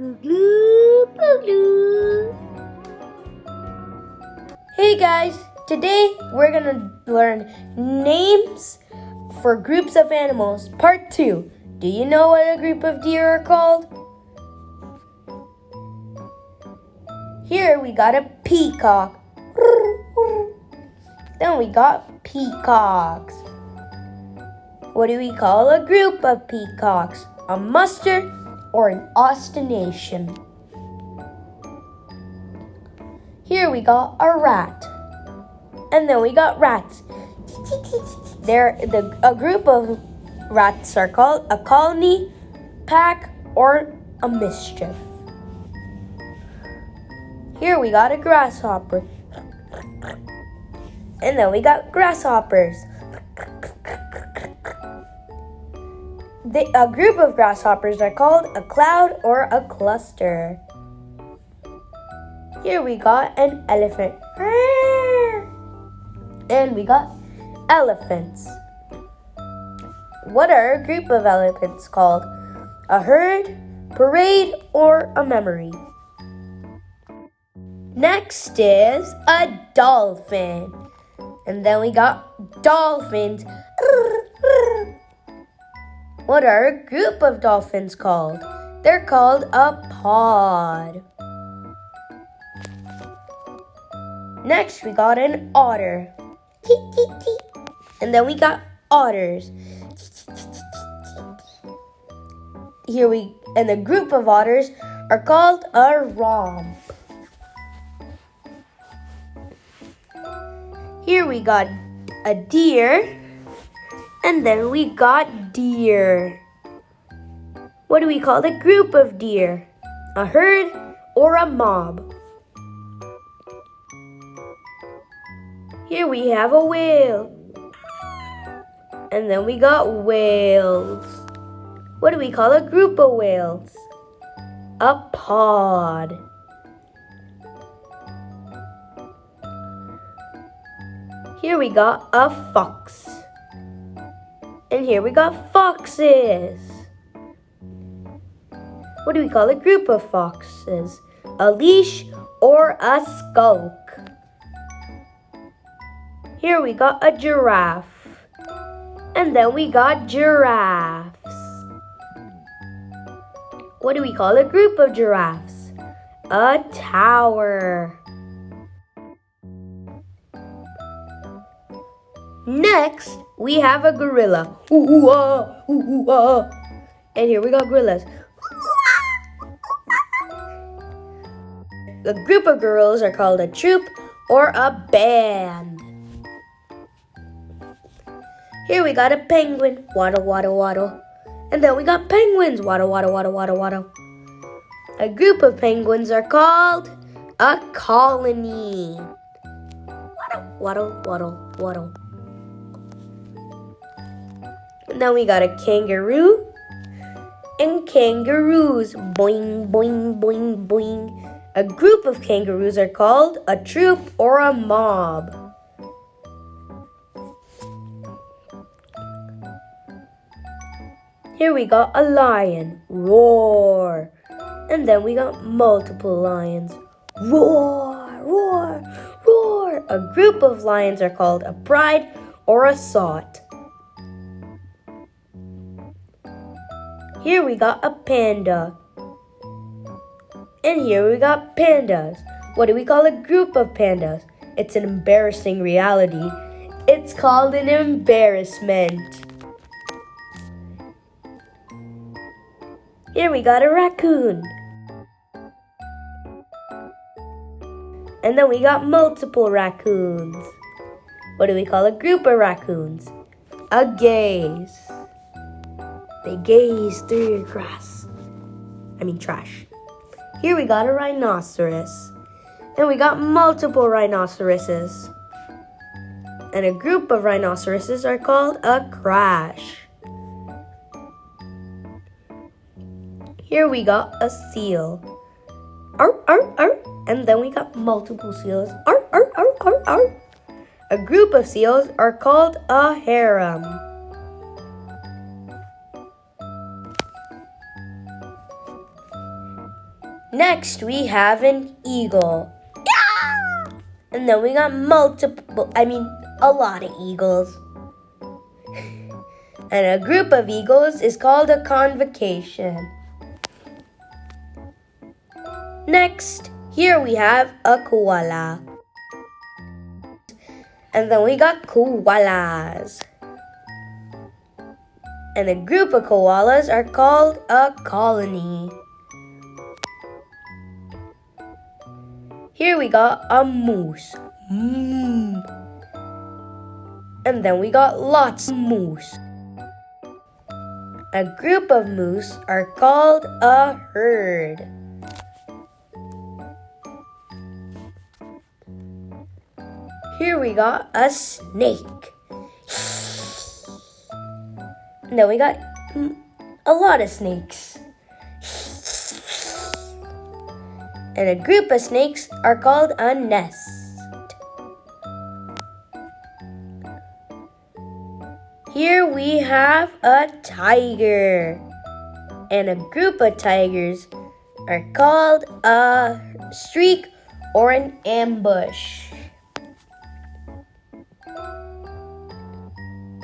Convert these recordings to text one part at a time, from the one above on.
Kooglu, Pooglu. Hey guys, today we're gonna learn names for groups of animals, part 2. Do you know what a group of deer are called? Here we got a peacock. Then we got peacocks. What do we call a group of peacocks? A muster or an ostination. Here we got a rat. And then we got rats. A group of rats are called a colony, pack, or a mischief. Here we got a grasshopper. And then we got grasshoppers. A group of grasshoppers are called a cloud or a cluster. Here we got an elephant. And we got elephants. What are a group of elephants called? A herd, parade, or a memory? Next is a dolphin. And then we got dolphins. What are a group of dolphins called? They're called a pod. Next, we got an otter. And then we got otters. And a group of otters are called a romp. Here we got a deer. And then we got deer. What do we call the group of deer? A herd or a mob? Here we have a whale. And then we got whales. What do we call a group of whales? A pod. Here we got a fox. And here we got foxes. What do we call a group of foxes? A leash or a skulk? Here we got a giraffe. And then we got giraffes. What do we call a group of giraffes? A tower. Next, we have a gorilla. Ooh-ah, ooh-ah. And here we got gorillas. A group of gorillas are called a troop or a band. Here we got a penguin. Waddle, waddle, waddle. And then we got penguins. Waddle, waddle, waddle, waddle, waddle. A group of penguins are called a colony. Waddle, waddle, waddle, waddle. And then we got a kangaroo and kangaroos. Boing, boing, boing, boing. A group of kangaroos are called a troop or a mob. Here we got a lion. Roar. And then we got multiple lions. Roar, roar, roar. A group of lions are called a pride or a sot. Here we got a panda. And here we got pandas. What do we call a group of pandas? It's an embarrassing reality. It's called an embarrassment. Here we got a raccoon. And then we got multiple raccoons. What do we call a group of raccoons? A gaze. They gaze through your trash. Here we got a rhinoceros. And we got multiple rhinoceroses. And a group of rhinoceroses are called a crash. Here we got a seal. Arr, arr, arr. And then we got multiple seals. Arr, arr, arr, arr, arr. A group of seals are called a harem. Next, we have an eagle. And then we got a lot of eagles. And a group of eagles is called a convocation. Next, here we have a koala. And then we got koalas. And a group of koalas are called a colony. Here we got a moose. And then we got lots of moose. A group of moose are called a herd. Here we got a snake. And then we got a lot of snakes. And a group of snakes are called a nest. Here we have a tiger. And a group of tigers are called a streak or an ambush.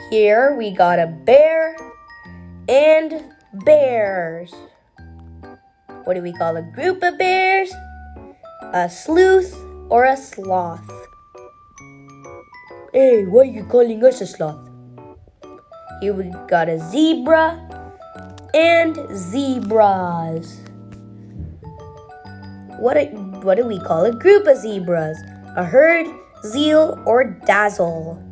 Here we got a bear and bears. What do we call a group of bears? A sleuth or a sloth. Hey, why are you calling us a sloth? Here we got a zebra and zebras. What do we call a group of zebras? A herd, zeal, or dazzle.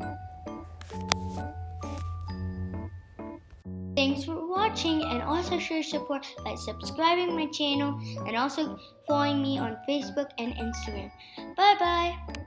Thanks for watching, and also show support by subscribing my channel and also following me on Facebook and Instagram. Bye bye.